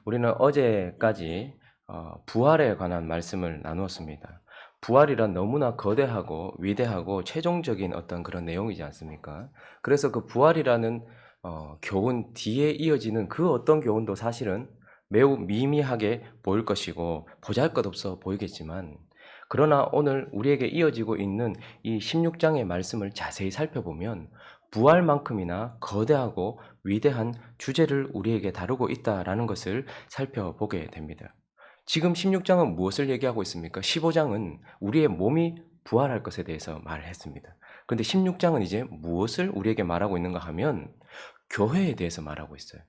우리는 어제까지 부활에 관한 말씀을 나누었습니다. 부활이란 너무나 거대하고 위대하고 최종적인 어떤 그런 내용이지 않습니까? 그래서 그 부활이라는 교훈 뒤에 이어지는 그 어떤 교훈도 사실은 매우 미미하게 보일 것이고 보잘것없어 보이겠지만, 그러나 오늘 우리에게 이어지고 있는 이 16장의 말씀을 자세히 살펴보면 부활만큼이나 거대하고 위대한 주제를 우리에게 다루고 있다라는 것을 살펴보게 됩니다. 지금 16장은 무엇을 얘기하고 있습니까? 15장은 우리의 몸이 부활할 것에 대해서 말을 했습니다. 그런데 16장은 이제 무엇을 우리에게 말하고 있는가 하면 교회에 대해서 말하고 있어요.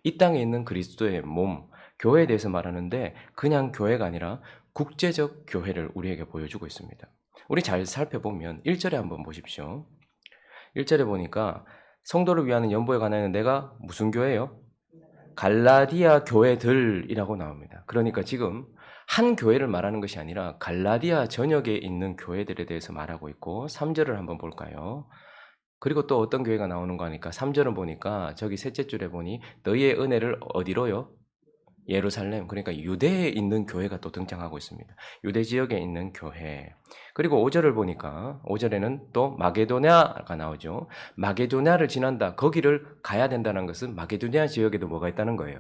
이 땅에 있는 그리스도의 몸, 교회에 대해서 말하는데 그냥 교회가 아니라 국제적 교회를 우리에게 보여주고 있습니다. 우리 잘 살펴보면 1절에 한번 보십시오. 1절에 보니까 성도를 위하는 연보에 관하여 내가 무슨 교회요? 갈라디아 교회들이라고 나옵니다. 그러니까 지금 한 교회를 말하는 것이 아니라 갈라디아 전역에 있는 교회들에 대해서 말하고 있고, 3절을 한번 볼까요? 그리고 또 어떤 교회가 나오는 거 하니까 3절은 보니까 저기 셋째 줄에 보니 너희의 은혜를 어디로요? 예루살렘, 그러니까 유대에 있는 교회가 또 등장하고 있습니다. 유대 지역에 있는 교회. 그리고 5절을 보니까 5절에는 또 마게도냐가 나오죠. 마게도냐를 지난다. 거기를 가야 된다는 것은 마게도냐 지역에도 뭐가 있다는 거예요.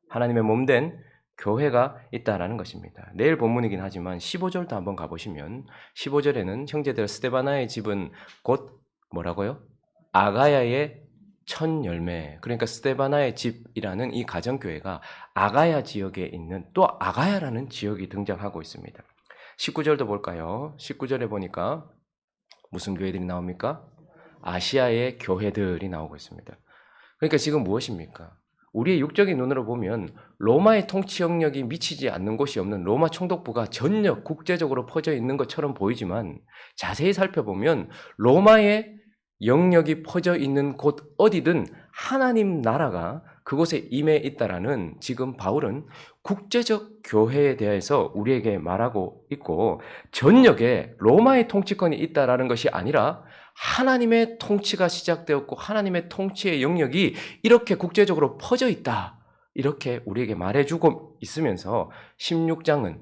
하나님의 몸된 교회가 있다라는 것입니다. 내일 본문이긴 하지만 15절도 한번 가보시면 15절에는 형제들 스데바나의 집은 곧 뭐라고요? 아가야의 첫 열매. 그러니까 스데바나의 집이라는 이 가정교회가 아가야 지역에 있는 또 아가야라는 지역이 등장하고 있습니다. 19절도 볼까요? 19절에 보니까 무슨 교회들이 나옵니까? 아시아의 교회들이 나오고 있습니다. 그러니까 지금 무엇입니까? 우리의 육적인 눈으로 보면 로마의 통치 영역이 미치지 않는 곳이 없는 로마 총독부가 전역 국제적으로 퍼져 있는 것처럼 보이지만, 자세히 살펴보면 로마의 영역이 퍼져 있는 곳 어디든 하나님 나라가 그곳에 임해 있다라는, 지금 바울은 국제적 교회에 대해서 우리에게 말하고 있고, 전역에 로마의 통치권이 있다라는 것이 아니라 하나님의 통치가 시작되었고 하나님의 통치의 영역이 이렇게 국제적으로 퍼져 있다, 이렇게 우리에게 말해주고 있으면서 16장은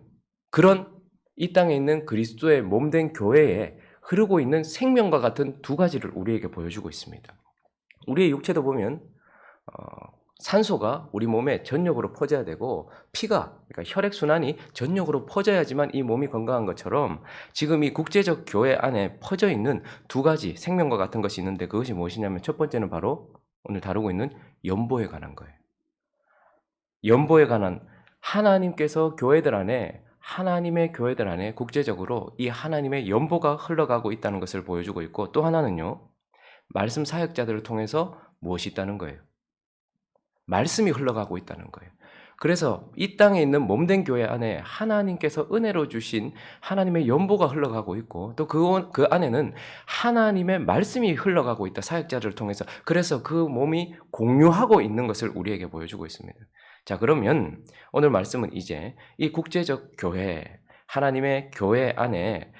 그런 이 땅에 있는 그리스도의 몸된 교회에 흐르고 있는 생명과 같은 두 가지를 우리에게 보여주고 있습니다. 우리의 육체도 보면 산소가 우리 몸에 전력으로 퍼져야 되고, 피가, 그러니까 혈액순환이 전력으로 퍼져야지만 이 몸이 건강한 것처럼, 지금 이 국제적 교회 안에 퍼져 있는 두 가지 생명과 같은 것이 있는데, 그것이 무엇이냐면 첫 번째는 바로 오늘 다루고 있는 연보에 관한 거예요. 연보에 관한, 하나님께서 교회들 안에, 하나님의 교회들 안에 국제적으로 이 하나님의 연보가 흘러가고 있다는 것을 보여주고 있고, 또 하나는요, 말씀 사역자들을 통해서 무엇이 있다는 거예요? 말씀이 흘러가고 있다는 거예요. 그래서 이 땅에 있는 몸된 교회 안에 하나님께서 은혜로 주신 하나님의 연보가 흘러가고 있고, 또 그 안에는 하나님의 말씀이 흘러가고 있다, 사역자들을 통해서. 그래서 그 몸이 공유하고 있는 것을 우리에게 보여주고 있습니다. 자, 그러면 오늘 말씀은 이제 이 국제적 교회, 하나님의 교회 안에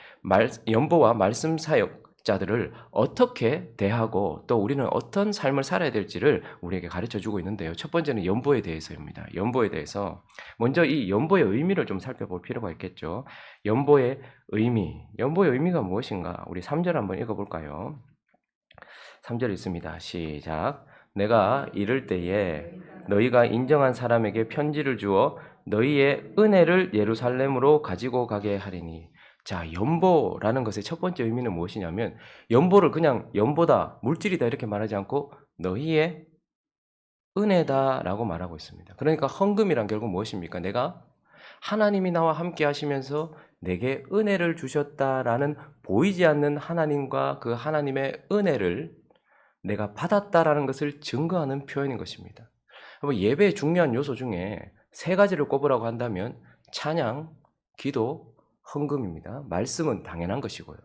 연보와 말씀 사역자들을 어떻게 대하고 또 우리는 어떤 삶을 살아야 될지를 우리에게 가르쳐주고 있는데요. 첫 번째는 연보에 대해서입니다. 연보에 대해서 먼저 이 연보의 의미를 좀 살펴볼 필요가 있겠죠. 연보의 연보의 의미가 무엇인가? 우리 3절 한번 읽어볼까요? 3절 있습니다. 시작. 내가 이를 때에 너희가 인정한 사람에게 편지를 주어 너희의 은혜를 예루살렘으로 가지고 가게 하리니. 자, 연보라는 것의 첫 번째 의미는 무엇이냐면, 연보를 그냥 연보다, 물질이다 이렇게 말하지 않고 너희의 은혜다라고 말하고 있습니다. 그러니까 헌금이란 결국 무엇입니까? 내가 하나님이 나와 함께 하시면서 내게 은혜를 주셨다라는, 보이지 않는 하나님과 그 하나님의 은혜를 내가 받았다라는 것을 증거하는 표현인 것입니다. 예배의 중요한 요소 중에 세 가지를 꼽으라고 한다면 찬양, 기도, 헌금입니다. 말씀은 당연한 것이고요.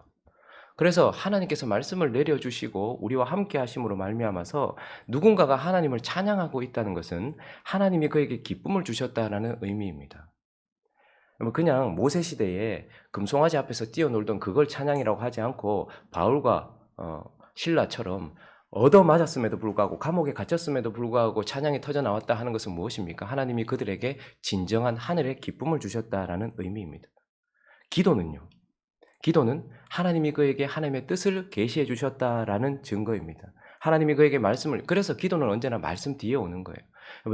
그래서 하나님께서 말씀을 내려주시고 우리와 함께 하심으로 말미암아서 누군가가 하나님을 찬양하고 있다는 것은 하나님이 그에게 기쁨을 주셨다라는 의미입니다. 그냥 모세 시대에 금송아지 앞에서 뛰어놀던 그걸 찬양이라고 하지 않고 바울과 신라처럼 얻어맞았음에도 불구하고 감옥에 갇혔음에도 불구하고 찬양이 터져 나왔다 하는 것은 무엇입니까? 하나님이 그들에게 진정한 하늘의 기쁨을 주셨다라는 의미입니다. 기도는요. 기도는 하나님이 그에게 하나님의 뜻을 계시해 주셨다라는 증거입니다. 하나님이 그에게 말씀을 그래서 기도는 언제나 말씀 뒤에 오는 거예요.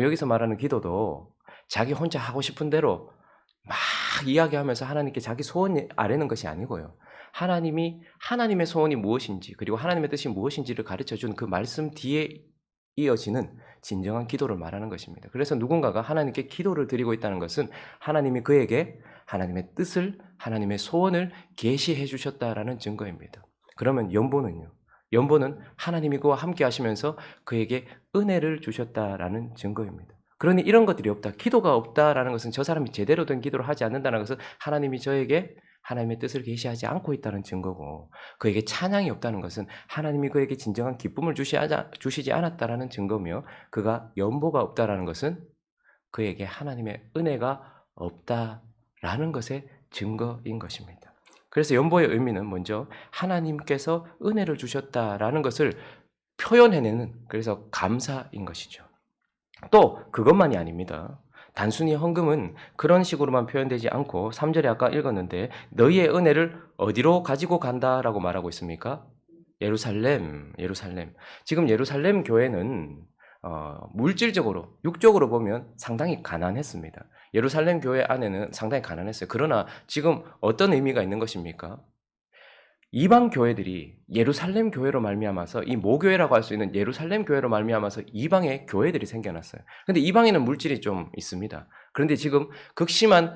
여기서 말하는 기도도 자기 혼자 하고 싶은 대로 막 이야기하면서 하나님께 자기 소원 아뢰는 것이 아니고요. 하나님이 하나님의 소원이 무엇인지 그리고 하나님의 뜻이 무엇인지를 가르쳐 준 그 말씀 뒤에 이어지는 진정한 기도를 말하는 것입니다. 그래서 누군가가 하나님께 기도를 드리고 있다는 것은 하나님이 그에게 하나님의 뜻을 하나님의 소원을 계시해 주셨다라는 증거입니다. 그러면 연보는요. 연보는 하나님이 그와 함께 하시면서 그에게 은혜를 주셨다라는 증거입니다. 그러니 이런 것들이 없다. 기도가 없다라는 것은 저 사람이 제대로 된 기도를 하지 않는다는 것은 하나님이 저에게 하나님의 뜻을 계시하지 않고 있다는 증거고 그에게 찬양이 없다는 것은 하나님이 그에게 진정한 기쁨을 주시지 않았다라는 증거며 그가 연보가 없다라는 것은 그에게 하나님의 은혜가 없다라는 것의 증거인 것입니다. 그래서 연보의 의미는 먼저 하나님께서 은혜를 주셨다라는 것을 표현해내는 그래서 감사인 것이죠. 또 그것만이 아닙니다. 단순히 헌금은 그런 식으로만 표현되지 않고 3절에 아까 읽었는데 너희의 은혜를 어디로 가지고 간다라고 말하고 있습니까? 예루살렘. 지금 예루살렘 교회는 물질적으로 육적으로 보면 상당히 가난했습니다. 예루살렘 교회 안에는 상당히 가난했어요. 그러나 지금 어떤 의미가 있는 것입니까? 이방 교회들이 예루살렘 교회로 말미암아서 이 모교회라고 할 수 있는 예루살렘 교회로 말미암아서 이방의 교회들이 생겨났어요. 근데 이방에는 물질이 좀 있습니다. 그런데 지금 극심한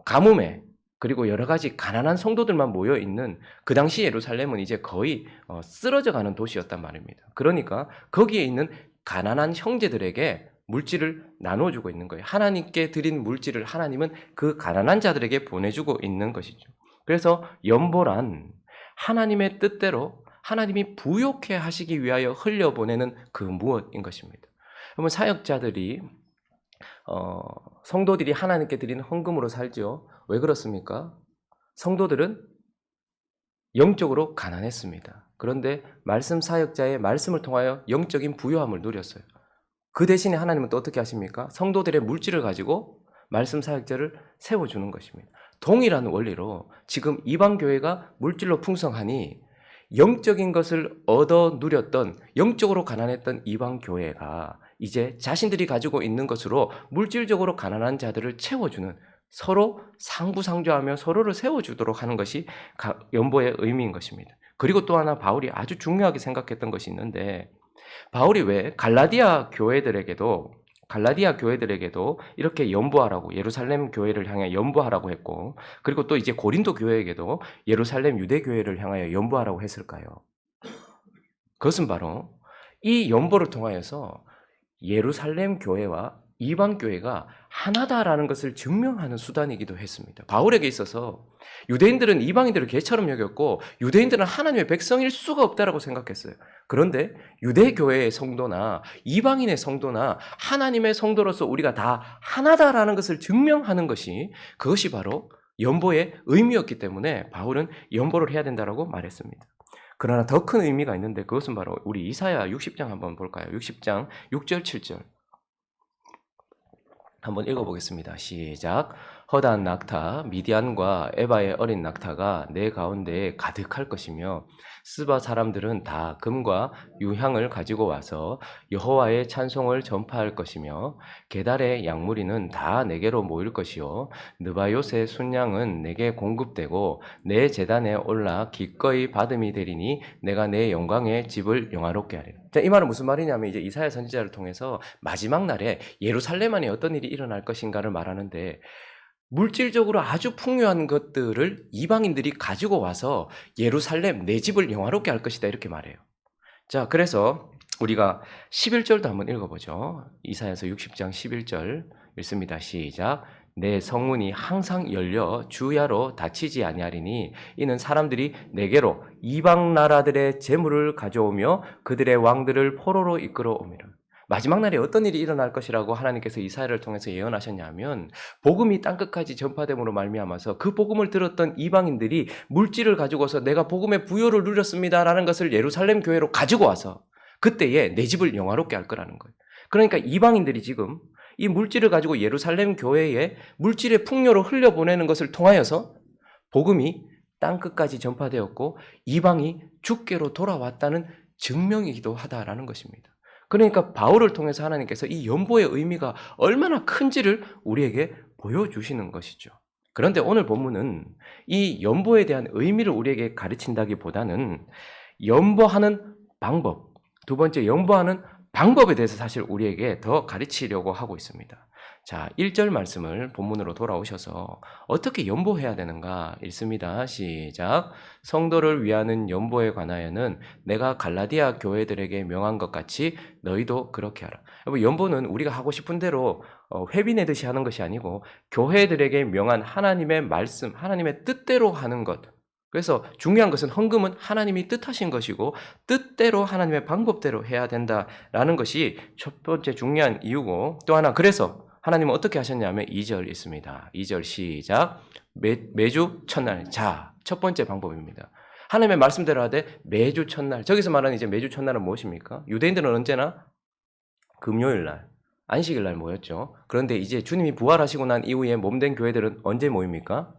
가뭄에 그리고 여러 가지 가난한 성도들만 모여 있는 그 당시 예루살렘은 이제 거의 쓰러져가는 도시였단 말입니다. 그러니까 거기에 있는 가난한 형제들에게 물질을 나눠주고 있는 거예요. 하나님께 드린 물질을 하나님은 그 가난한 자들에게 보내주고 있는 것이죠. 그래서 연보란 하나님의 뜻대로 하나님이 부욕해 하시기 위하여 흘려보내는 그 무엇인 것입니다. 그러면 사역자들이 성도들이 하나님께 드리는 헌금으로 살죠. 왜 그렇습니까? 성도들은 영적으로 가난했습니다. 그런데 말씀 사역자의 말씀을 통하여 영적인 부요함을 누렸어요. 그 대신에 하나님은 또 어떻게 하십니까? 성도들의 물질을 가지고 말씀 사역자를 세워주는 것입니다. 동일한 원리로 지금 이방 교회가 물질로 풍성하니 영적인 것을 얻어 누렸던 영적으로 가난했던 이방 교회가 이제 자신들이 가지고 있는 것으로 물질적으로 가난한 자들을 채워주는 서로 상부상조하며 서로를 세워주도록 하는 것이 연보의 의미인 것입니다. 그리고 또 하나 바울이 아주 중요하게 생각했던 것이 있는데 바울이 왜 갈라디아 교회들에게도 이렇게 연보하라고 예루살렘 교회를 향해 연보하라고 했고 그리고 또 이제 고린도 교회에게도 예루살렘 유대 교회를 향하여 연보하라고 했을까요? 그것은 바로 이 연보를 통하여서 예루살렘 교회와 이방 교회가 하나다라는 것을 증명하는 수단이기도 했습니다. 바울에게 있어서 유대인들은 이방인들을 개처럼 여겼고 유대인들은 하나님의 백성일 수가 없다라고 생각했어요. 그런데 유대 교회의 성도나 이방인의 성도나 하나님의 성도로서 우리가 다 하나다라는 것을 증명하는 것이 그것이 바로 연보의 의미였기 때문에 바울은 연보를 해야 된다라고 말했습니다. 그러나 더 큰 의미가 있는데 그것은 바로 우리 이사야 60장 한번 볼까요? 60장 6절 7절 한번 읽어보겠습니다. 시작. 허다한 낙타 미디안과 에바의 어린 낙타가 내 가운데에 가득할 것이며 스바 사람들은 다 금과 유향을 가지고 와서 여호와의 찬송을 전파할 것이며 게달의 양무리는 다 내게로 모일 것이요 느바요의 순양은 내게 공급되고 내 제단에 올라 기꺼이 받음이 되리니 내가 내 영광의 집을 영화롭게 하리라. 자, 이 말은 무슨 말이냐면 이제 이사야 선지자를 통해서 마지막 날에 예루살렘 안에 어떤 일이 일어날 것인가를 말하는데 물질적으로 아주 풍요한 것들을 이방인들이 가지고 와서 예루살렘 내 집을 영화롭게 할 것이다 이렇게 말해요. 자, 그래서 우리가 11절도 한번 읽어보죠. 이사야서 60장 11절 읽습니다. 시작. 내 성문이 항상 열려 주야로 닫히지 아니하리니 이는 사람들이 내게로 이방 나라들의 재물을 가져오며 그들의 왕들을 포로로 이끌어오미라. 마지막 날에 어떤 일이 일어날 것이라고 하나님께서 이사야를 통해서 예언하셨냐면 복음이 땅끝까지 전파됨으로 말미암아서 그 복음을 들었던 이방인들이 물질을 가지고서 내가 복음의 부요를 누렸습니다라는 것을 예루살렘 교회로 가지고 와서 그때에 내 집을 영화롭게 할 거라는 거예요. 그러니까 이방인들이 지금 이 물질을 가지고 예루살렘 교회에 물질의 풍요로 흘려보내는 것을 통하여서 복음이 땅끝까지 전파되었고 이방이 주께로 돌아왔다는 증명이기도 하다라는 것입니다. 그러니까 바울을 통해서 하나님께서 이 연보의 의미가 얼마나 큰지를 우리에게 보여주시는 것이죠. 그런데 오늘 본문은 이 연보에 대한 의미를 우리에게 가르친다기보다는 연보하는 방법, 두 번째 연보하는 방법에 대해서 사실 우리에게 더 가르치려고 하고 있습니다. 자, 1절 말씀을 본문으로 돌아오셔서 어떻게 연보해야 되는가 읽습니다. 시작. 성도를 위하는 연보에 관하여는 내가 갈라디아 교회들에게 명한 것 같이 너희도 그렇게 하라. 여러분, 연보는 우리가 하고 싶은 대로 회비 내듯이 하는 것이 아니고 교회들에게 명한 하나님의 말씀, 하나님의 뜻대로 하는 것. 그래서 중요한 것은 헌금은 하나님이 뜻하신 것이고 뜻대로 하나님의 방법대로 해야 된다라는 것이 첫 번째 중요한 이유고, 또 하나 그래서 하나님은 어떻게 하셨냐면 2절 있습니다. 2절 시작. 매주 첫날. 자, 첫 번째 방법입니다. 하나님의 말씀대로 하되 매주 첫날. 저기서 말하는 이제 매주 첫날은 무엇입니까? 유대인들은 언제나 금요일 날, 안식일 날 모였죠. 그런데 이제 주님이 부활하시고 난 이후에 몸된 교회들은 언제 모입니까?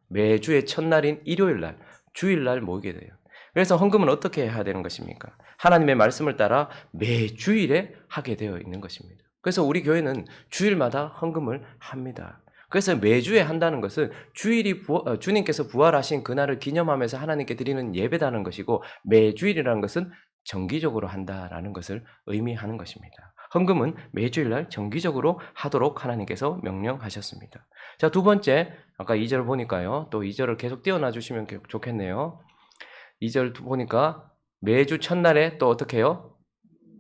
매주의 첫날인 일요일 날, 주일 날 모이게 돼요. 그래서 헌금은 어떻게 해야 되는 것입니까? 하나님의 말씀을 따라 매주일에 하게 되어 있는 것입니다. 그래서 우리 교회는 주일마다 헌금을 합니다. 그래서 매주에 한다는 것은 주일이 주님께서 부활하신 그날을 기념하면서 하나님께 드리는 예배다는 것이고, 매주일이라는 것은 정기적으로 한다라는 것을 의미하는 것입니다. 헌금은 매주일날 정기적으로 하도록 하나님께서 명령하셨습니다. 자, 두 번째, 아까 2절 보니까요. 또 2절을 계속 띄워놔 주시면 좋겠네요. 2절 보니까 매주 첫날에 또 어떻게 해요?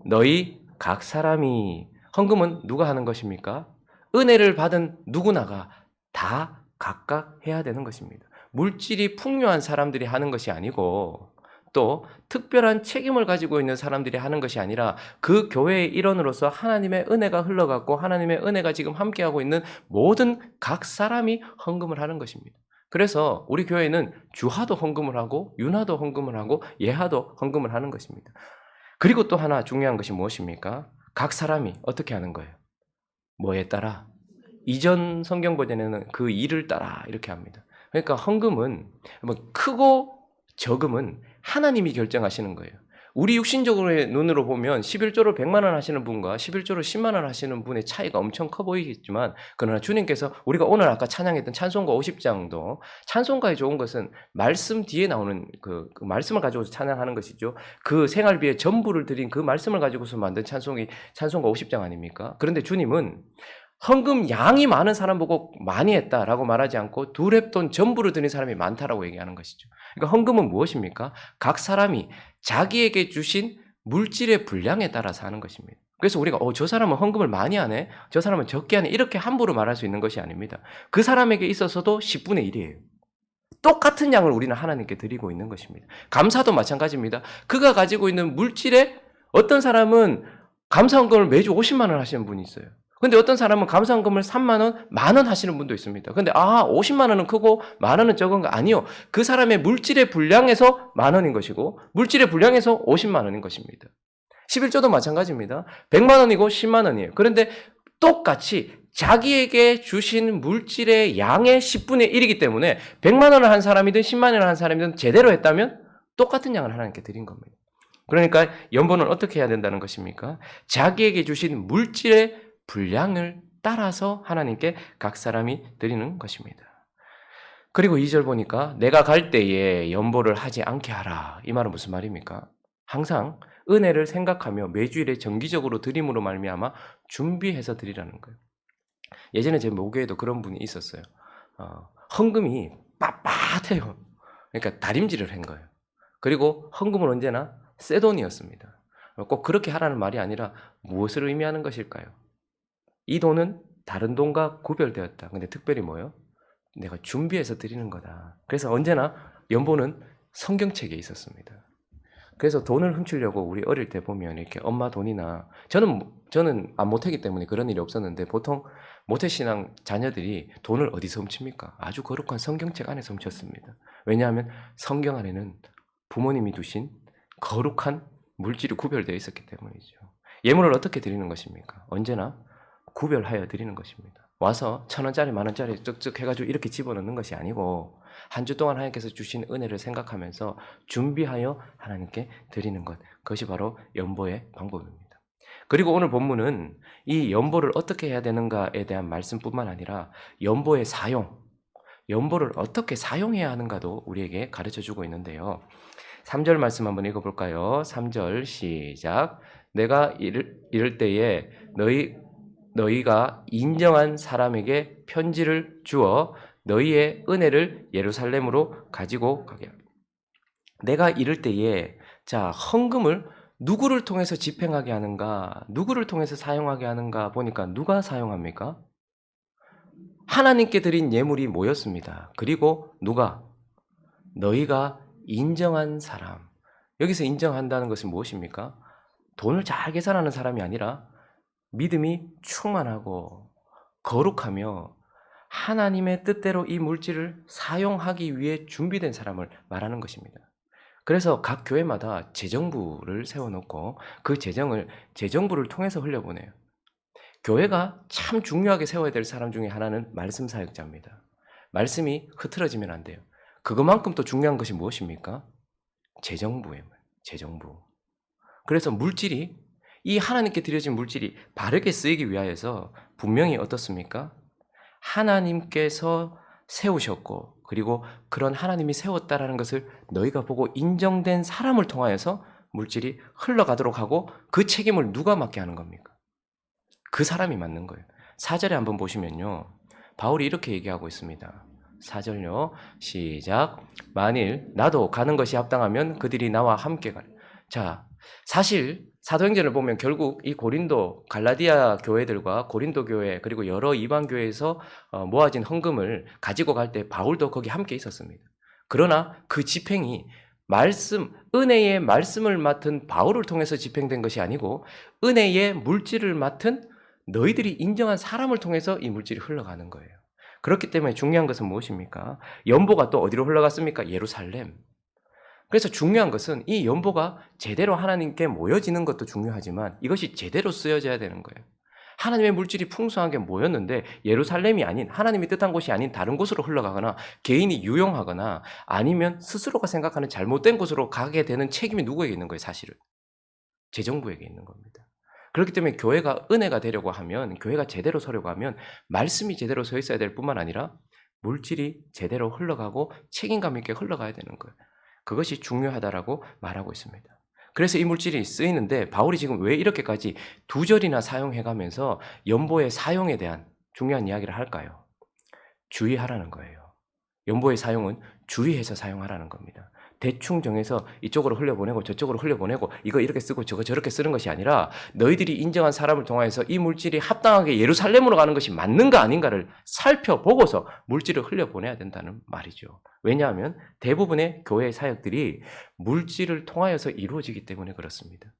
너희 각 사람이. 헌금은 누가 하는 것입니까? 은혜를 받은 누구나가 다 각각 해야 되는 것입니다. 물질이 풍요한 사람들이 하는 것이 아니고, 또 특별한 책임을 가지고 있는 사람들이 하는 것이 아니라 그 교회의 일원으로서 하나님의 은혜가 흘러갔고 하나님의 은혜가 지금 함께하고 있는 모든 각 사람이 헌금을 하는 것입니다. 그래서 우리 교회는 주하도 헌금을 하고 윤하도 헌금을 하고 예하도 헌금을 하는 것입니다. 그리고 또 하나 중요한 것이 무엇입니까? 각 사람이 어떻게 하는 거예요? 뭐에 따라? 이전 성경 버전에는 그 일을 따라 이렇게 합니다. 그러니까 헌금은 크고 적음은 하나님이 결정하시는 거예요. 우리 육신적으로의 눈으로 보면 11조를 100만 원 하시는 분과 11조를 10만 원 하시는 분의 차이가 엄청 커 보이겠지만, 그러나 주님께서 우리가 오늘 아까 찬양했던 찬송가 50장도 찬송가에 좋은 것은 말씀 뒤에 나오는 그 말씀을 가지고서 찬양하는 것이죠. 그 생활비의 전부를 드린 그 말씀을 가지고서 만든 찬송가 50장 아닙니까? 그런데 주님은 헌금 양이 많은 사람 보고 많이 했다라고 말하지 않고 두렙돈 전부를 드린 사람이 많다라고 얘기하는 것이죠. 그러니까 헌금은 무엇입니까? 각 사람이 자기에게 주신 물질의 분량에 따라서 하는 것입니다. 그래서 우리가 저 사람은 헌금을 많이 하네, 저 사람은 적게 하네, 이렇게 함부로 말할 수 있는 것이 아닙니다. 그 사람에게 있어서도 10분의 1이에요. 똑같은 양을 우리는 하나님께 드리고 있는 것입니다. 감사도 마찬가지입니다. 그가 가지고 있는 물질에 어떤 사람은 감사헌금을 매주 50만 원 하시는 분이 있어요. 근데 어떤 사람은 감사헌금을 3만 원, 10,000원 하시는 분도 있습니다. 근데 50만 원은 크고 10,000원은 적은 거 아니요. 그 사람의 물질의 분량에서 10,000원인 것이고 물질의 분량에서 50만 원인 것입니다. 11조도 마찬가지입니다. 100만 원이고 10만 원이에요. 그런데 똑같이 자기에게 주신 물질의 양의 10분의 1이기 때문에 100만 원을 한 사람이든 10만 원을 한 사람이든 제대로 했다면 똑같은 양을 하나님께 드린 겁니다. 그러니까 연보는 어떻게 해야 된다는 것입니까? 자기에게 주신 물질의 분량을 따라서 하나님께 각 사람이 드리는 것입니다. 그리고 2절 보니까 내가 갈 때에 연보를 하지 않게 하라. 이 말은 무슨 말입니까? 항상 은혜를 생각하며 매주일에 정기적으로 드림으로 말미암아 준비해서 드리라는 거예요. 예전에 제 모교에도 그런 분이 있었어요. 헌금이 빳빳해요. 그러니까 다림질을 한 거예요. 그리고 헌금은 언제나 새 돈이었습니다. 꼭 그렇게 하라는 말이 아니라 무엇을 의미하는 것일까요? 이 돈은 다른 돈과 구별되었다. 근데 특별히 뭐예요? 내가 준비해서 드리는 거다. 그래서 언제나 연보는 성경책에 있었습니다. 그래서 돈을 훔치려고 우리 어릴 때 보면 이렇게 엄마 돈이나 저는 안 모태기 때문에 그런 일이 없었는데 보통 모태신앙 자녀들이 돈을 어디서 훔칩니까? 아주 거룩한 성경책 안에서 훔쳤습니다. 왜냐하면 성경 안에는 부모님이 두신 거룩한 물질이 구별되어 있었기 때문이죠. 예물을 어떻게 드리는 것입니까? 언제나 구별하여 드리는 것입니다. 와서 1,000원짜리, 10,000원짜리 쩍쩍 해가지고 이렇게 집어넣는 것이 아니고 한 주 동안 하나님께서 주신 은혜를 생각하면서 준비하여 하나님께 드리는 것, 그것이 바로 연보의 방법입니다. 그리고 오늘 본문은 이 연보를 어떻게 해야 되는가에 대한 말씀뿐만 아니라 연보의 사용, 연보를 어떻게 사용해야 하는가도 우리에게 가르쳐주고 있는데요. 3절 말씀 한번 읽어볼까요? 3절 시작. 내가 이럴 때에 너희가 인정한 사람에게 편지를 주어 너희의 은혜를 예루살렘으로 가지고 가게 하라. 내가 이럴 때에, 자, 헌금을 누구를 통해서 집행하게 하는가, 누구를 통해서 사용하게 하는가 보니까 누가 사용합니까? 하나님께 드린 예물이 뭐였습니다. 그리고 누가? 너희가 인정한 사람. 여기서 인정한다는 것은 무엇입니까? 돈을 잘 계산하는 사람이 아니라 믿음이 충만하고 거룩하며 하나님의 뜻대로 이 물질을 사용하기 위해 준비된 사람을 말하는 것입니다. 그래서 각 교회마다 재정부를 세워놓고 그 재정부를 통해서 흘려보내요. 교회가 참 중요하게 세워야 될 사람 중에 하나는 말씀 사역자입니다. 말씀이 흐트러지면 안 돼요. 그것만큼 또 중요한 것이 무엇입니까? 재정부예요. 재정부. 그래서 물질이, 이 하나님께 드려진 물질이 바르게 쓰이기 위하여서 분명히 어떻습니까? 하나님께서 세우셨고, 그리고 그런 하나님이 세웠다라는 것을 너희가 보고 인정된 사람을 통하여서 물질이 흘러가도록 하고, 그 책임을 누가 맡게 하는 겁니까? 그 사람이 맡는 거예요. 4절에 한번 보시면요, 바울이 이렇게 얘기하고 있습니다. 4절요, 시작. 만일 나도 가는 것이 합당하면 그들이 나와 함께 가리. 자, 사실 사도행전을 보면 결국 이 고린도 갈라디아 교회들과 고린도 교회 그리고 여러 이방 교회에서 모아진 헌금을 가지고 갈 때 바울도 거기 함께 있었습니다. 그러나 그 집행이 은혜의 말씀을 맡은 바울을 통해서 집행된 것이 아니고 은혜의 물질을 맡은 너희들이 인정한 사람을 통해서 이 물질이 흘러가는 거예요. 그렇기 때문에 중요한 것은 무엇입니까? 연보가 또 어디로 흘러갔습니까? 예루살렘. 그래서 중요한 것은 이 연보가 제대로 하나님께 모여지는 것도 중요하지만 이것이 제대로 쓰여져야 되는 거예요. 하나님의 물질이 풍성하게 모였는데 예루살렘이 아닌, 하나님이 뜻한 곳이 아닌 다른 곳으로 흘러가거나 개인이 유용하거나 아니면 스스로가 생각하는 잘못된 곳으로 가게 되는 책임이 누구에게 있는 거예요, 사실은? 재정부에게 있는 겁니다. 그렇기 때문에 교회가 은혜가 되려고 하면, 교회가 제대로 서려고 하면 말씀이 제대로 서 있어야 될 뿐만 아니라 물질이 제대로 흘러가고 책임감 있게 흘러가야 되는 거예요. 그것이 중요하다라고 말하고 있습니다. 그래서 이 물질이 쓰이는데 바울이 지금 왜 이렇게까지 2절이나 사용해가면서 연보의 사용에 대한 중요한 이야기를 할까요? 주의하라는 거예요. 연보의 사용은 주의해서 사용하라는 겁니다. 대충 정해서 이쪽으로 흘려보내고 저쪽으로 흘려보내고 이거 이렇게 쓰고 저거 저렇게 쓰는 것이 아니라 너희들이 인정한 사람을 통하여서 이 물질이 합당하게 예루살렘으로 가는 것이 맞는가 아닌가를 살펴보고서 물질을 흘려보내야 된다는 말이죠. 왜냐하면 대부분의 교회 사역들이 물질을 통하여서 이루어지기 때문에 그렇습니다.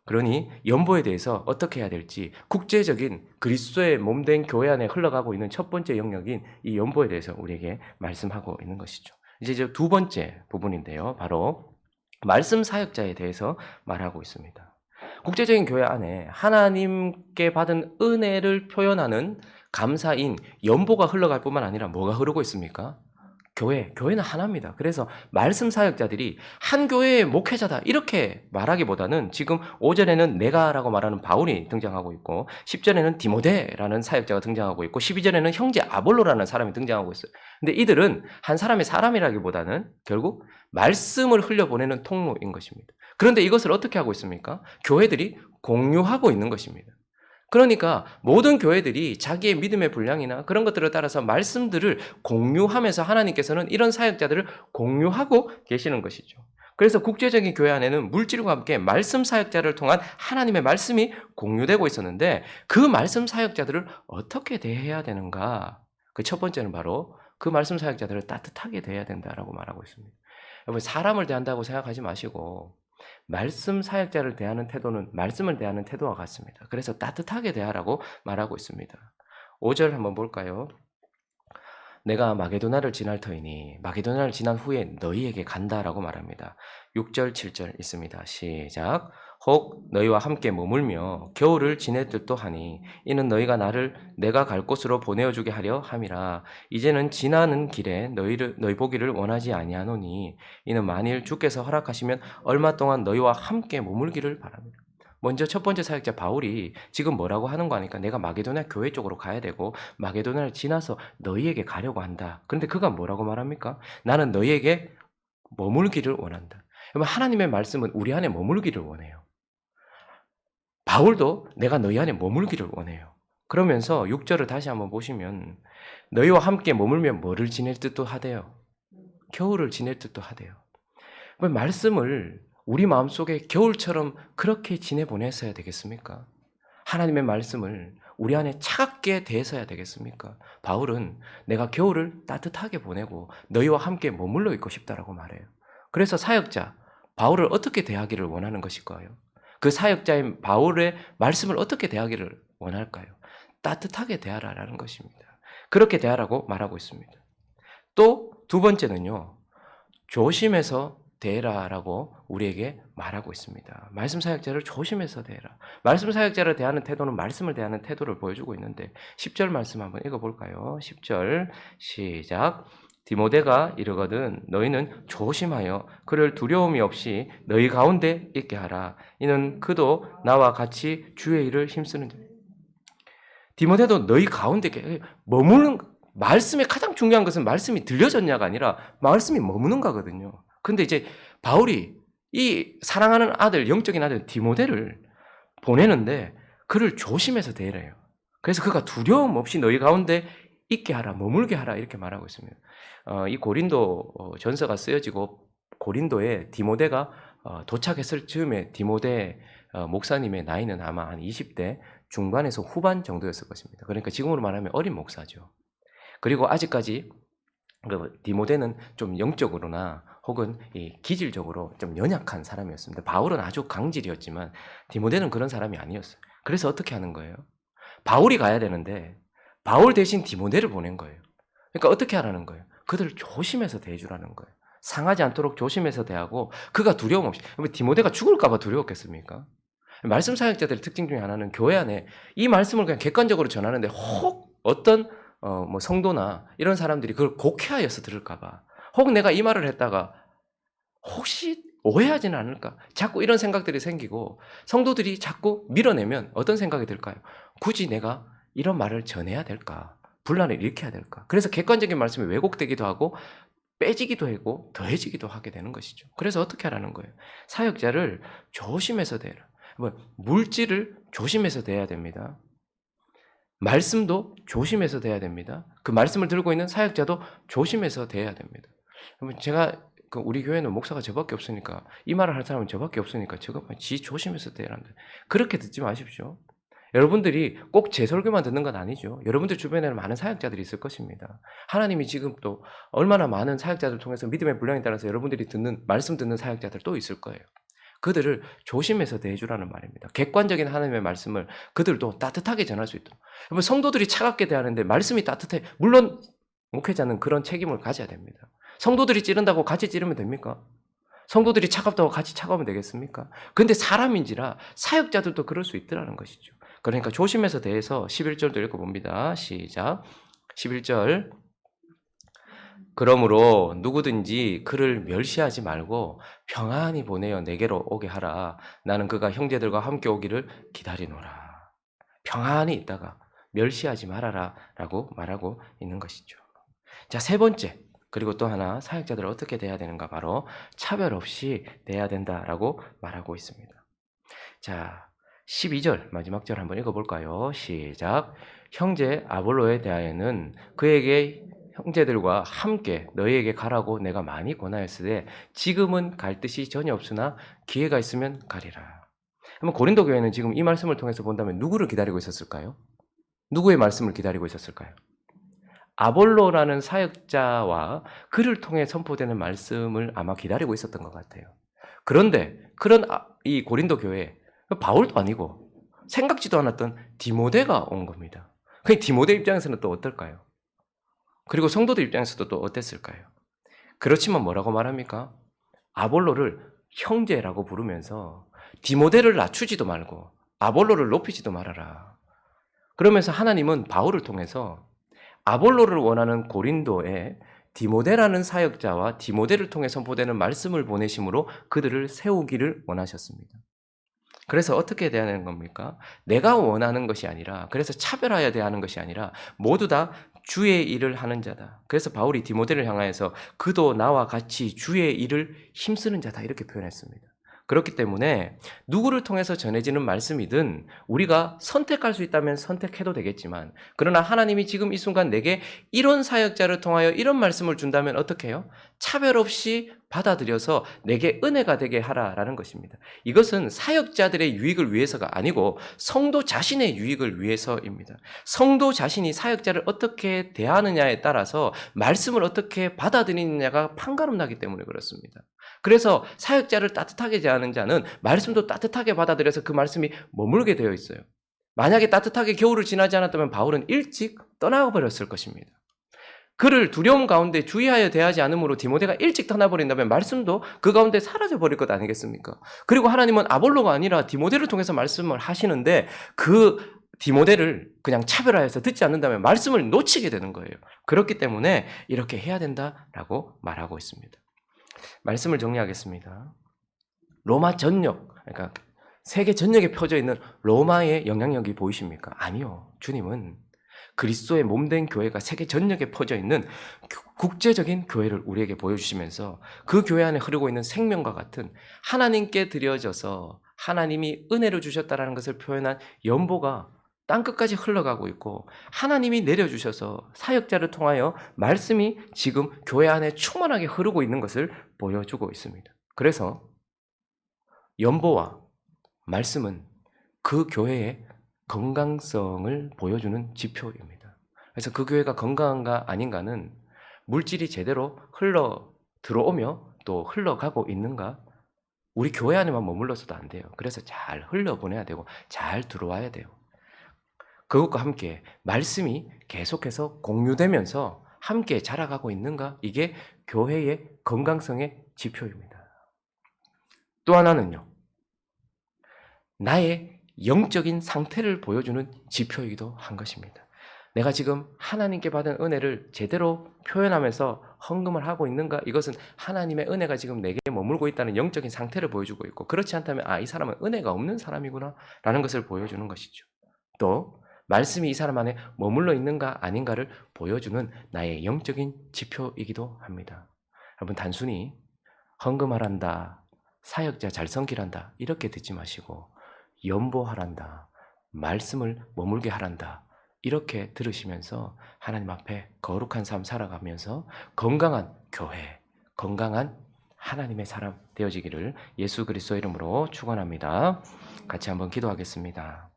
그러니 연보에 대해서 어떻게 해야 될지 국제적인 그리스도의 몸된 교회 안에 흘러가고 있는 첫 번째 영역인 이 연보에 대해서 우리에게 말씀하고 있는 것이죠. 이제 두 번째 부분인데요. 바로 말씀 사역자에 대해서 말하고 있습니다. 국제적인 교회 안에 하나님께 받은 은혜를 표현하는 감사인 연보가 흘러갈 뿐만 아니라 뭐가 흐르고 있습니까? 교회는 하나입니다. 그래서 말씀 사역자들이 한 교회의 목회자다 이렇게 말하기보다는 지금 5절에는 내가라고 말하는 바울이 등장하고 있고 10절에는 디모데라는 사역자가 등장하고 있고 12절에는 형제 아볼로라는 사람이 등장하고 있어요. 근데 이들은 한 사람의 사람이라기보다는 결국 말씀을 흘려보내는 통로인 것입니다. 그런데 이것을 어떻게 하고 있습니까? 교회들이 공유하고 있는 것입니다. 그러니까 모든 교회들이 자기의 믿음의 분량이나 그런 것들을 따라서 말씀들을 공유하면서 하나님께서는 이런 사역자들을 공유하고 계시는 것이죠. 그래서 국제적인 교회 안에는 물질과 함께 말씀 사역자를 통한 하나님의 말씀이 공유되고 있었는데 그 말씀 사역자들을 어떻게 대해야 되는가? 그 첫 번째는 바로 그 말씀 사역자들을 따뜻하게 대해야 된다라고 말하고 있습니다. 여러분, 사람을 대한다고 생각하지 마시고 말씀 사역자를 대하는 태도는 말씀을 대하는 태도와 같습니다. 그래서 따뜻하게 대하라고 말하고 있습니다. 5절 한번 볼까요? 내가 마게도나를 지날 터이니 마게도나를 지난 후에 너희에게 간다라고 말합니다. 6절, 7절 있습니다. 시작. 혹 너희와 함께 머물며 겨울을 지낼 듯도 하니 이는 너희가 나를 내가 갈 곳으로 보내어 주게 하려 함이라. 이제는 지나는 길에 너희 보기를 원하지 아니하노니 이는 만일 주께서 허락하시면 얼마 동안 너희와 함께 머물기를 바랍니다. 먼저 첫 번째 사역자 바울이 지금 뭐라고 하는 거 아니까 내가 마게도나 교회 쪽으로 가야 되고 마게도나를 지나서 너희에게 가려고 한다. 그런데 그가 뭐라고 말합니까? 나는 너희에게 머물기를 원한다. 여러분, 하나님의 말씀은 우리 안에 머물기를 원해요. 바울도 내가 너희 안에 머물기를 원해요. 그러면서 6절을 다시 한번 보시면 너희와 함께 머물며 뭐를 지낼 듯도 하대요. 겨울을 지낼 듯도 하대요. 말씀을 우리 마음속에 겨울처럼 그렇게 지내보냈어야 되겠습니까? 하나님의 말씀을 우리 안에 차갑게 대해서야 되겠습니까? 바울은 내가 겨울을 따뜻하게 보내고 너희와 함께 머물러 있고 싶다라고 말해요. 그래서 사역자 바울을 어떻게 대하기를 원하는 것일까요? 그 사역자인 바울의 말씀을 어떻게 대하기를 원할까요? 따뜻하게 대하라라는 것입니다. 그렇게 대하라고 말하고 있습니다. 또 두 번째는요. 조심해서 대해라라고 우리에게 말하고 있습니다. 말씀 사역자를 조심해서 대해라. 말씀 사역자를 대하는 태도는 말씀을 대하는 태도를 보여주고 있는데 10절 말씀 한번 읽어볼까요? 10절 시작. 디모데가 이르거든 너희는 조심하여 그를 두려움이 없이 너희 가운데 있게 하라. 이는 그도 나와 같이 주의 일을 힘쓰는 자. 디모데도 너희 가운데 있게 머무는 말씀의 가장 중요한 것은 말씀이 들려졌냐가 아니라 말씀이 머무는가거든요. 근데 이제 바울이 이 사랑하는 아들, 영적인 아들 디모데를 보내는데 그를 조심해서 대해래요. 그래서 그가 두려움 없이 너희 가운데 있게 하라, 머물게 하라 이렇게 말하고 있습니다. 이 고린도 전서가 쓰여지고 고린도에 디모데가 도착했을 즈음에 디모데 목사님의 나이는 아마 한 20대 중반에서 후반 정도였을 것입니다. 그러니까 지금으로 말하면 어린 목사죠. 그리고 아직까지 디모데는 좀 영적으로나 혹은 이 기질적으로 좀 연약한 사람이었습니다. 바울은 아주 강질이었지만 디모데는 그런 사람이 아니었어요. 그래서 어떻게 하는 거예요? 바울이 가야 되는데 바울 대신 디모데를 보낸 거예요. 그러니까 어떻게 하라는 거예요? 그들을 조심해서 대해주라는 거예요. 상하지 않도록 조심해서 대하고 그가 두려움 없이. 디모데가 죽을까 봐 두려웠겠습니까? 말씀 사역자들의 특징 중에 하나는 교회 안에 이 말씀을 그냥 객관적으로 전하는데 혹 어떤 뭐 성도나 이런 사람들이 그걸 곡해하여서 들을까 봐 혹 내가 이 말을 했다가 혹시 오해하지는 않을까 자꾸 이런 생각들이 생기고 성도들이 자꾸 밀어내면 어떤 생각이 들까요? 굳이 내가 이런 말을 전해야 될까? 분란을 일으켜야 될까? 그래서 객관적인 말씀이 왜곡되기도 하고 빼지기도 하고 더해지기도 하게 되는 것이죠. 그래서 어떻게 하라는 거예요? 사역자를 조심해서 대해라. 물질을 조심해서 대해야 됩니다. 말씀도 조심해서 대해야 됩니다. 그 말씀을 들고 있는 사역자도 조심해서 대해야 됩니다. 제가 우리 교회는 목사가 저밖에 없으니까 이 말을 할 사람은 저밖에 없으니까 저것만 지 조심해서 대해란다. 그렇게 듣지 마십시오. 여러분들이 꼭 제 설교만 듣는 건 아니죠. 여러분들 주변에는 많은 사역자들이 있을 것입니다. 하나님이 지금 또 얼마나 많은 사역자들 통해서 믿음의 분량에 따라서 여러분들이 말씀 듣는 사역자들 또 있을 거예요. 그들을 조심해서 대해주라는 말입니다. 객관적인 하나님의 말씀을 그들도 따뜻하게 전할 수 있도록. 여러분 성도들이 차갑게 대하는데 말씀이 따뜻해. 물론 목회자는 그런 책임을 가져야 됩니다. 성도들이 찌른다고 같이 찌르면 됩니까? 성도들이 차갑다고 같이 차가우면 되겠습니까? 근데 사람인지라 사역자들도 그럴 수 있더라는 것이죠. 그러니까 조심해서 대해서 11절도 읽어봅니다. 시작. 11절. 그러므로 누구든지 그를 멸시하지 말고 평안히 보내어 내게로 오게 하라. 나는 그가 형제들과 함께 오기를 기다리노라. 평안히 있다가 멸시하지 말아라 라고 말하고 있는 것이죠. 자, 세 번째. 그리고 또 하나 사역자들을 어떻게 대해야 되는가? 바로 차별 없이 대해야 된다라고 말하고 있습니다. 자, 12절 마지막 절 한번 읽어볼까요? 시작. 형제 아볼로에 대하여는 그에게 형제들과 함께 너희에게 가라고 내가 많이 권하였으되 지금은 갈 뜻이 전혀 없으나 기회가 있으면 가리라. 그러면 고린도 교회는 지금 이 말씀을 통해서 본다면 누구를 기다리고 있었을까요? 누구의 말씀을 기다리고 있었을까요? 아볼로라는 사역자와 그를 통해 선포되는 말씀을 아마 기다리고 있었던 것 같아요. 그런데 그런 이 고린도 교회에 바울도 아니고 생각지도 않았던 디모데가 온 겁니다. 그 디모데 입장에서는 또 어떨까요? 그리고 성도들 입장에서도 또 어땠을까요? 그렇지만 뭐라고 말합니까? 아볼로를 형제라고 부르면서 디모데를 낮추지도 말고 아볼로를 높이지도 말아라. 그러면서 하나님은 바울을 통해서 아볼로를 원하는 고린도에 디모데라는 사역자와 디모데를 통해 선포되는 말씀을 보내심으로 그들을 세우기를 원하셨습니다. 그래서 어떻게 대하는 겁니까? 내가 원하는 것이 아니라, 그래서 차별하여 대하는 것이 아니라 모두 다 주의 일을 하는 자다. 그래서 바울이 디모데를 향하여서 그도 나와 같이 주의 일을 힘쓰는 자다 이렇게 표현했습니다. 그렇기 때문에 누구를 통해서 전해지는 말씀이든 우리가 선택할 수 있다면 선택해도 되겠지만, 그러나 하나님이 지금 이 순간 내게 이런 사역자를 통하여 이런 말씀을 준다면 어떻게 해요? 차별 없이 받아들여서 내게 은혜가 되게 하라라는 것입니다. 이것은 사역자들의 유익을 위해서가 아니고 성도 자신의 유익을 위해서입니다. 성도 자신이 사역자를 어떻게 대하느냐에 따라서 말씀을 어떻게 받아들이느냐가 판가름 나기 때문에 그렇습니다. 그래서 사역자를 따뜻하게 대하는 자는 말씀도 따뜻하게 받아들여서 그 말씀이 머물게 되어 있어요. 만약에 따뜻하게 겨울을 지나지 않았다면 바울은 일찍 떠나버렸을 것입니다. 그를 두려움 가운데 주의하여 대하지 않으므로 디모데가 일찍 떠나버린다면 말씀도 그 가운데 사라져버릴 것 아니겠습니까? 그리고 하나님은 아볼로가 아니라 디모데를 통해서 말씀을 하시는데 그 디모데를 그냥 차별하여서 듣지 않는다면 말씀을 놓치게 되는 거예요. 그렇기 때문에 이렇게 해야 된다라고 말하고 있습니다. 말씀을 정리하겠습니다. 로마 전역, 그러니까 세계 전역에 펴져 있는 로마의 영향력이 보이십니까? 아니요. 주님은 그리스도의 몸된 교회가 세계 전역에 퍼져 있는 국제적인 교회를 우리에게 보여주시면서 그 교회 안에 흐르고 있는 생명과 같은 하나님께 드려져서 하나님이 은혜를 주셨다는 것을 표현한 연보가 땅끝까지 흘러가고 있고, 하나님이 내려주셔서 사역자를 통하여 말씀이 지금 교회 안에 충만하게 흐르고 있는 것을 보여주고 있습니다. 그래서 연보와 말씀은 그 교회의 건강성을 보여주는 지표입니다. 그래서 그 교회가 건강한가 아닌가는 물질이 제대로 흘러 들어오며 또 흘러가고 있는가, 우리 교회 안에만 머물러서도 안 돼요. 그래서 잘 흘러보내야 되고 잘 들어와야 돼요. 그것과 함께 말씀이 계속해서 공유되면서 함께 자라가고 있는가, 이게 교회의 건강성의 지표입니다. 또 하나는요, 나의 영적인 상태를 보여주는 지표이기도 한 것입니다. 내가 지금 하나님께 받은 은혜를 제대로 표현하면서 헌금을 하고 있는가? 이것은 하나님의 은혜가 지금 내게 머물고 있다는 영적인 상태를 보여주고 있고, 그렇지 않다면 이 사람은 은혜가 없는 사람이구나 라는 것을 보여주는 것이죠. 또 말씀이 이 사람 안에 머물러 있는가 아닌가를 보여주는 나의 영적인 지표이기도 합니다. 여러분, 단순히 헌금하란다, 사역자 잘 섬기란다 이렇게 듣지 마시고 연보하란다, 말씀을 머물게 하란다 이렇게 들으시면서 하나님 앞에 거룩한 삶 살아가면서 건강한 교회, 건강한 하나님의 사람 되어지기를 예수 그리스도 이름으로 축원합니다. 같이 한번 기도하겠습니다.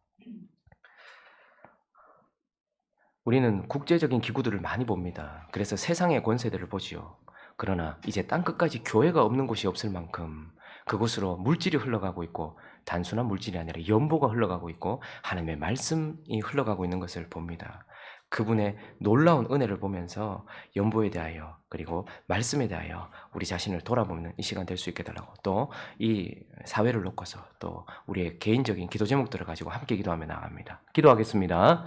우리는 국제적인 기구들을 많이 봅니다. 그래서 세상의 권세들을 보지요. 그러나 이제 땅끝까지 교회가 없는 곳이 없을 만큼 그곳으로 물질이 흘러가고 있고, 단순한 물질이 아니라 연보가 흘러가고 있고 하나님의 말씀이 흘러가고 있는 것을 봅니다. 그분의 놀라운 은혜를 보면서 연보에 대하여 그리고 말씀에 대하여 우리 자신을 돌아보는 이 시간 될 수 있게 달라고, 또 이 사회를 놓고서 또 우리의 개인적인 기도 제목들을 가지고 함께 기도하며 나갑니다. 기도하겠습니다.